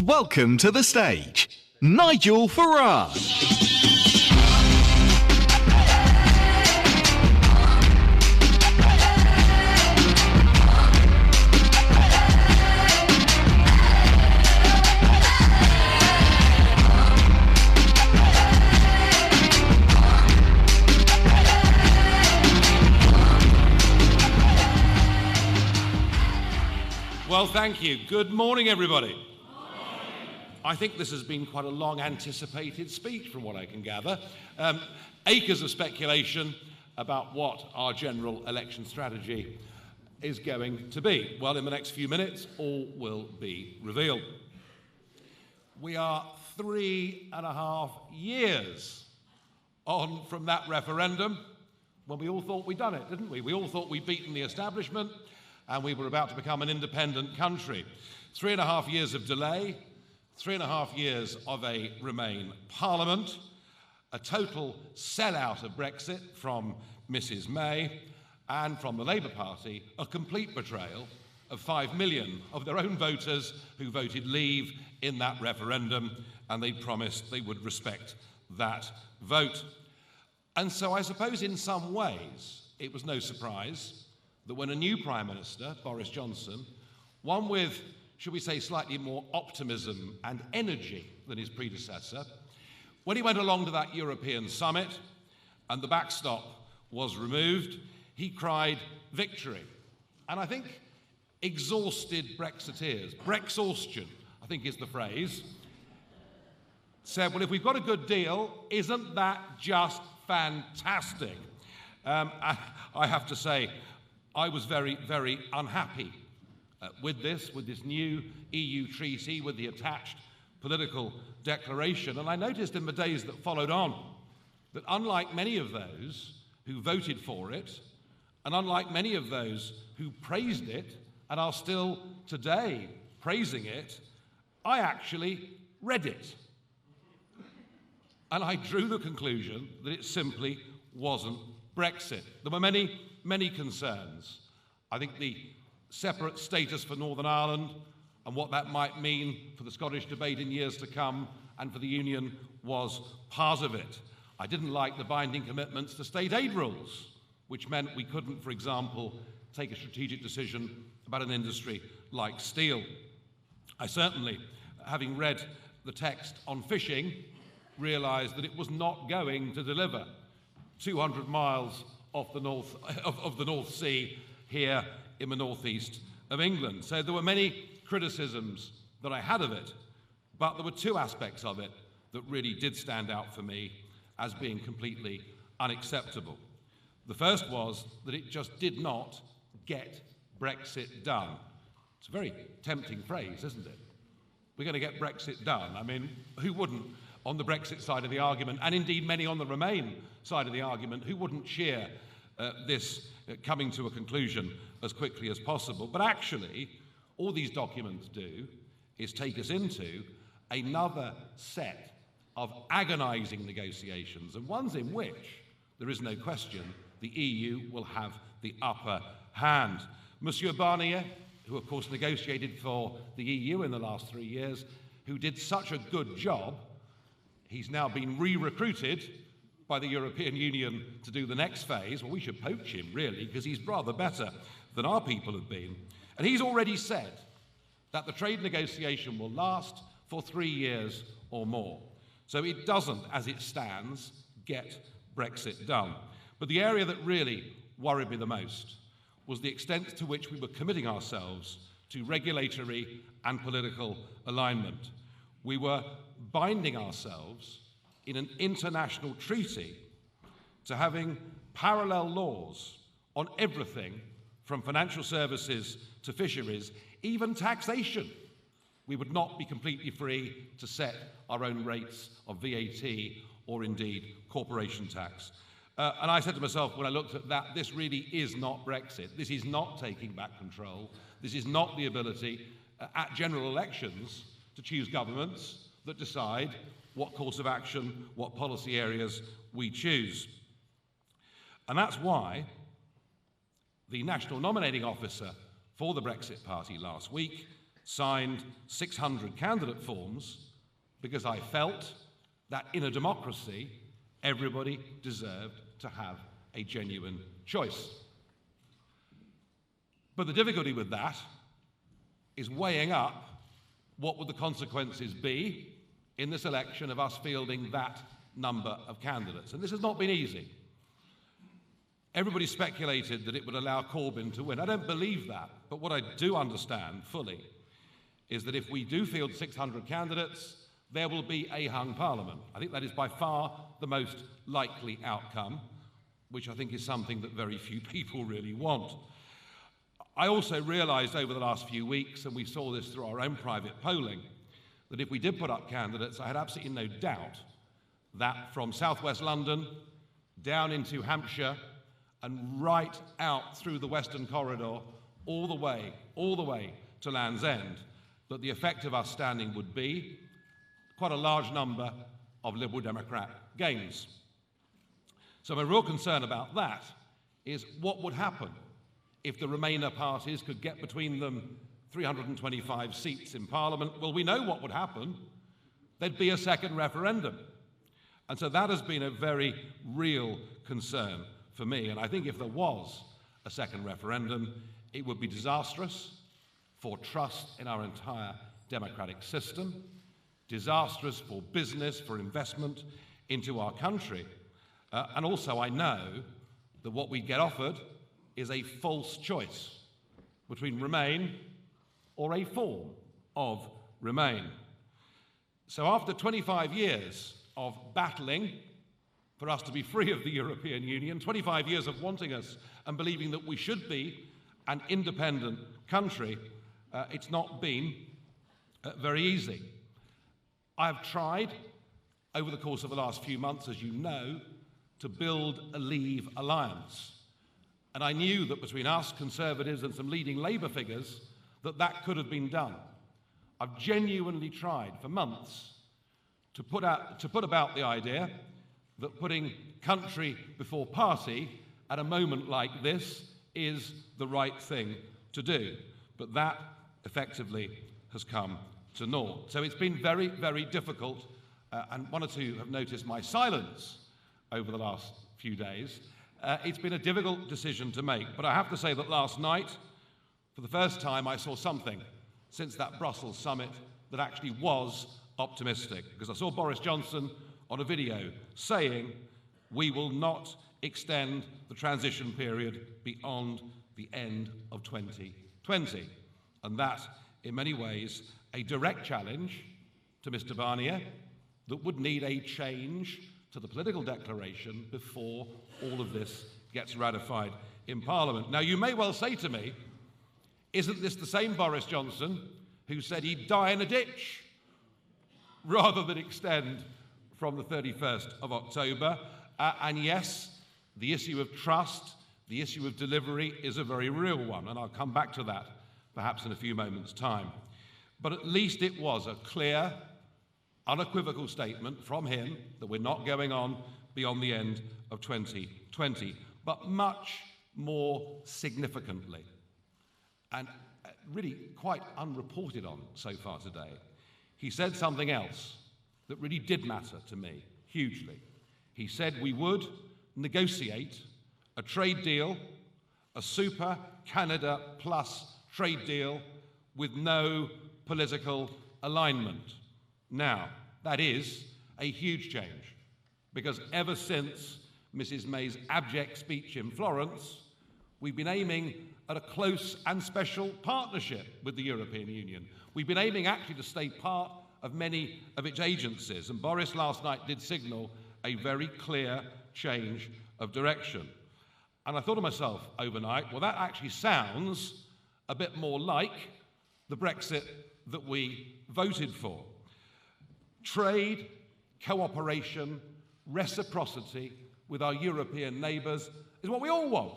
Welcome to the stage, Nigel Farage. Well, thank you. Good morning, everybody. I think this has been quite a long anticipated speech from what I can gather. Acres of speculation about what our general election strategy is going to be. Well, in the next few minutes, all will be revealed. We are 3.5 years on from that referendum when we all thought we'd done it, didn't we? We all thought we'd beaten the establishment and we were about to become an independent country. 3.5 years of delay, 3.5 years of a Remain Parliament, a total sellout of Brexit from Mrs May, and from the Labour Party, a complete betrayal of 5 million of their own voters who voted leave in that referendum, and they promised they would respect that vote. And so I suppose in some ways it was no surprise that when a new Prime Minister, Boris Johnson, one with, should we say, slightly more optimism and energy than his predecessor, when he went along to that European summit and the backstop was removed, he cried victory. And I think exhausted Brexiteers, Brexhaustion, I think is the phrase, said, well, if we've got a good deal, isn't that just fantastic? I have to say, I was very, very unhappy with this new EU treaty, with the attached political declaration. And I noticed in the days that followed on that unlike many of those who voted for it, and unlike many of those who praised it and are still today praising it, I actually read it. And I drew the conclusion that it simply wasn't Brexit. There were many, many concerns. I think the separate status for Northern Ireland and what that might mean for the Scottish debate in years to come and for the Union was part of it. I didn't like the binding commitments to state aid rules, which meant we couldn't, for example, take a strategic decision about an industry like steel. I certainly, having read the text on fishing, realised that it was not going to deliver 200 miles off the North Sea here in the northeast of England. So there were many criticisms that I had of it, but there were two aspects of it that really did stand out for me as being completely unacceptable. The first was that it just did not get Brexit done. It's a very tempting phrase, isn't it? We're going to get Brexit done. I mean, who wouldn't, on the Brexit side of the argument, and indeed many on the Remain side of the argument, who wouldn't cheer this coming to a conclusion as quickly as possible? But actually, all these documents do is take us into another set of agonising negotiations, and ones in which, there is no question, the EU will have the upper hand. Monsieur Barnier, who of course negotiated for the EU in the last 3 years, who did such a good job, he's now been re-recruited by the European Union to do the next phase. Well, we should poach him, really, because he's rather better than our people have been. And he's already said that the trade negotiation will last for 3 years or more. So it doesn't, as it stands, get Brexit done. But the area that really worried me the most was the extent to which we were committing ourselves to regulatory and political alignment. We were binding ourselves in an international treaty to having parallel laws on everything from financial services to fisheries, even taxation. We would not be completely free to set our own rates of VAT or indeed corporation tax. And I said to myself when I looked at that, this really is not Brexit. This is not taking back control. This is not the ability at general elections to choose governments that decide what course of action, what policy areas we choose. And that's why the National Nominating Officer for the Brexit Party last week signed 600 candidate forms because I felt that in a democracy, everybody deserved to have a genuine choice. But the difficulty with that is weighing up what would the consequences be in this election of us fielding that number of candidates. And this has not been easy. Everybody speculated that it would allow Corbyn to win. I don't believe that, but what I do understand fully is that if we do field 600 candidates, there will be a hung parliament. I think that is by far the most likely outcome, which I think is something that very few people really want. I also realised over the last few weeks, and we saw this through our own private polling, that if we did put up candidates, I had absolutely no doubt that from southwest London down into Hampshire and right out through the Western Corridor, all the way to Land's End, that the effect of us standing would be quite a large number of Liberal Democrat gains. So my real concern about that is what would happen if the Remainer parties could get between them 325 seats in Parliament. Well, we know what would happen. There'd be a second referendum. And so that has been a very real concern for me. And I think if there was a second referendum, it would be disastrous for trust in our entire democratic system, disastrous for business, for investment into our country. And also I know that what we get offered is a false choice between Remain or a form of Remain. So after 25 years of battling for us to be free of the European Union, 25 years of wanting us and believing that we should be an independent country, it's not been very easy. I have tried over the course of the last few months, as you know, to build a Leave alliance. And I knew that between us, Conservatives, and some leading Labour figures, that could have been done. I've genuinely tried for months to put about the idea that putting country before party at a moment like this is the right thing to do. But that effectively has come to naught. So it's been very, very difficult, and one or two have noticed my silence over the last few days. It's been a difficult decision to make, but I have to say that last night, for the first time, I saw something since that Brussels summit that actually was optimistic, because I saw Boris Johnson on a video saying, we will not extend the transition period beyond the end of 2020. And that, in many ways, a direct challenge to Mr. Barnier that would need a change to the political declaration before all of this gets ratified in Parliament. Now, you may well say to me, isn't this the same Boris Johnson who said he'd die in a ditch rather than extend from the 31st of October? And yes, the issue of trust, the issue of delivery is a very real one, and I'll come back to that perhaps in a few moments' time. But at least it was a clear, unequivocal statement from him that we're not going on beyond the end of 2020. But much more significantly, and really quite unreported on so far today, he said something else that really did matter to me hugely. He said we would negotiate a trade deal, a super Canada plus trade deal with no political alignment. Now, that is a huge change, because ever since Mrs. May's abject speech in Florence, we've been aiming at a close and special partnership with the European Union. We've been aiming actually to stay part of many of its agencies, and Boris last night did signal a very clear change of direction. And I thought to myself overnight, well, that actually sounds a bit more like the Brexit that we voted for. Trade, cooperation, reciprocity with our European neighbours is what we all want.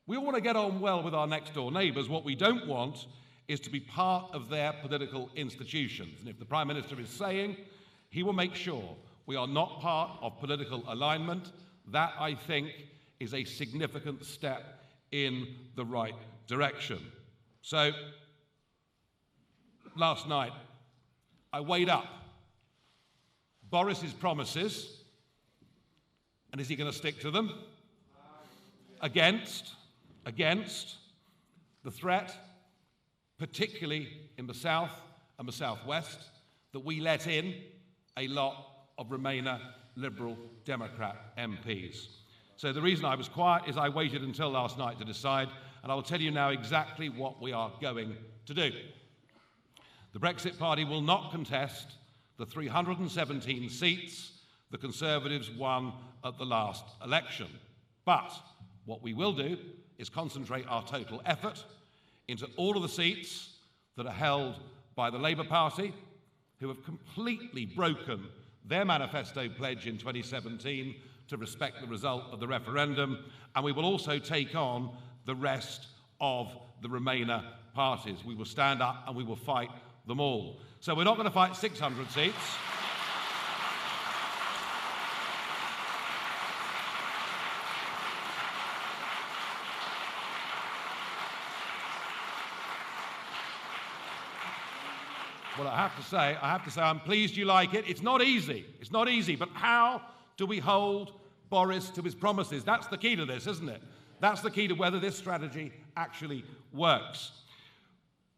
We all want to get on well with our next door neighbours. What we don't want is to be part of their political institutions. And if the Prime Minister is saying he will make sure we are not part of political alignment, that, I think, is a significant step in the right direction. So last night, I weighed up Boris's promises, and is he going to stick to them, against the threat, particularly in the south and the southwest, that we let in a lot of Remainer Liberal Democrat MPs. So the reason I was quiet is I waited until last night to decide, and I will tell you now exactly what we are going to do. The Brexit Party will not contest the 317 seats the Conservatives won at the last election. But what we will do is concentrate our total effort into all of the seats that are held by the Labour Party, who have completely broken their manifesto pledge in 2017 to respect the result of the referendum, and we will also take on the rest of the Remainer parties. We will stand up and we will fight them all. So we're not going to fight 600 seats. Well, I have to say, I'm pleased you like it. It's not easy. It's not easy. But how do we hold Boris to his promises? That's the key to this, isn't it? That's the key to whether this strategy actually works.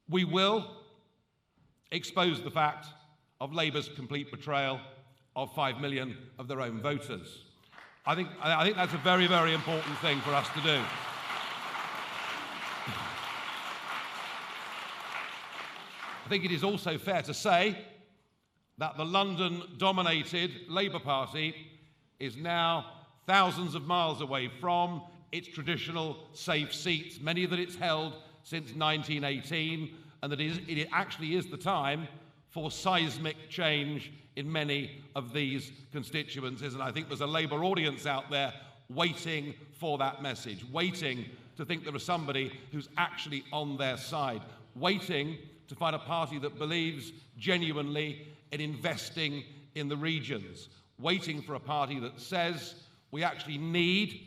We will expose the fact of Labour's complete betrayal of 5 million of their own voters. I think that's a very, very important thing for us to do. I think it is also fair to say that the London-dominated Labour Party is now thousands of miles away from its traditional safe seats, many that it's held since 1918, and that it actually is the time for seismic change in many of these constituencies. And I think there's a Labour audience out there waiting for that message, waiting to think there is somebody who's actually on their side, waiting to find a party that believes genuinely in investing in the regions, waiting for a party that says we actually need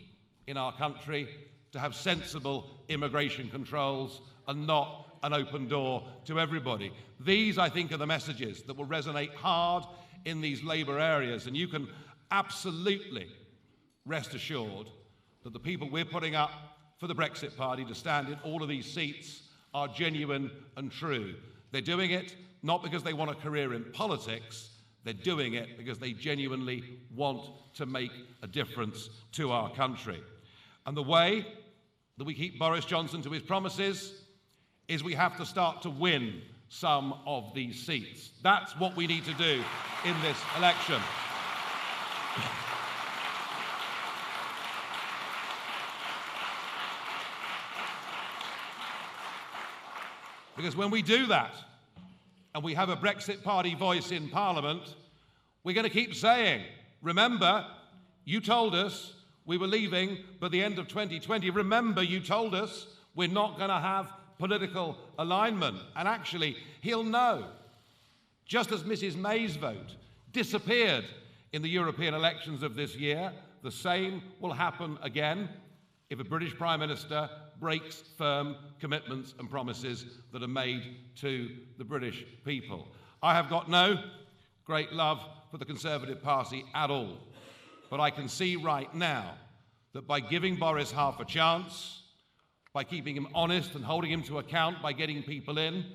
in our country to have sensible immigration controls and not an open door to everybody. These, I think, are the messages that will resonate hard in these Labour areas, and you can absolutely rest assured that the people we're putting up for the Brexit Party to stand in all of these seats are genuine and true. They're doing it not because they want a career in politics, they're doing it because they genuinely want to make a difference to our country. And the way that we keep Boris Johnson to his promises is we have to start to win some of these seats. That's what we need to do in this election. Because when we do that, and we have a Brexit Party voice in Parliament, we're going to keep saying, remember, you told us we were leaving by the end of 2020. Remember, you told us we're not going to have political alignment. And actually, he'll know, just as Mrs. May's vote disappeared in the European elections of this year, the same will happen again if a British Prime Minister breaks firm commitments and promises that are made to the British people. I have got no great love for the Conservative Party at all, but I can see right now that by giving Boris half a chance, by keeping him honest and holding him to account, by getting people in,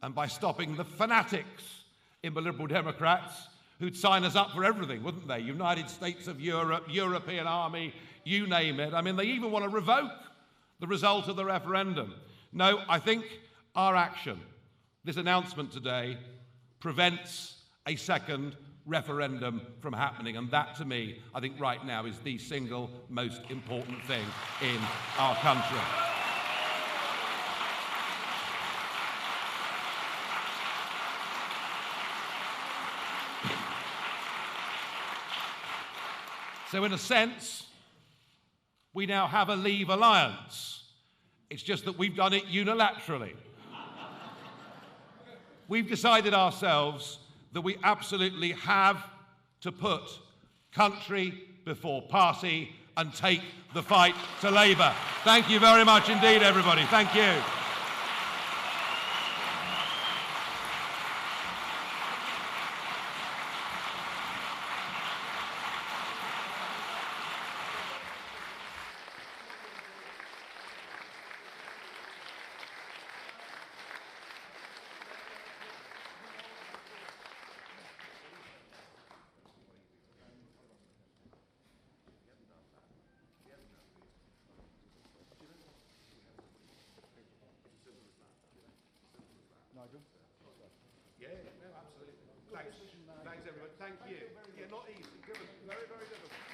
and by stopping the fanatics in the Liberal Democrats who'd sign us up for everything, wouldn't they? United States of Europe, European Army, you name it. I mean, they even want to revoke the result of the referendum. No, I think our action, this announcement today, prevents a second referendum from happening. And that, to me, I think right now is the single most important thing in our country. So in a sense, we now have a Leave alliance. It's just that we've done it unilaterally. We've decided ourselves that we absolutely have to put country before party and take the fight to Labour. Thank you very much indeed, everybody. Thank you. Yeah, no, absolutely. Thanks, everyone. Thank you. Yeah, not easy. Good. Very, very good.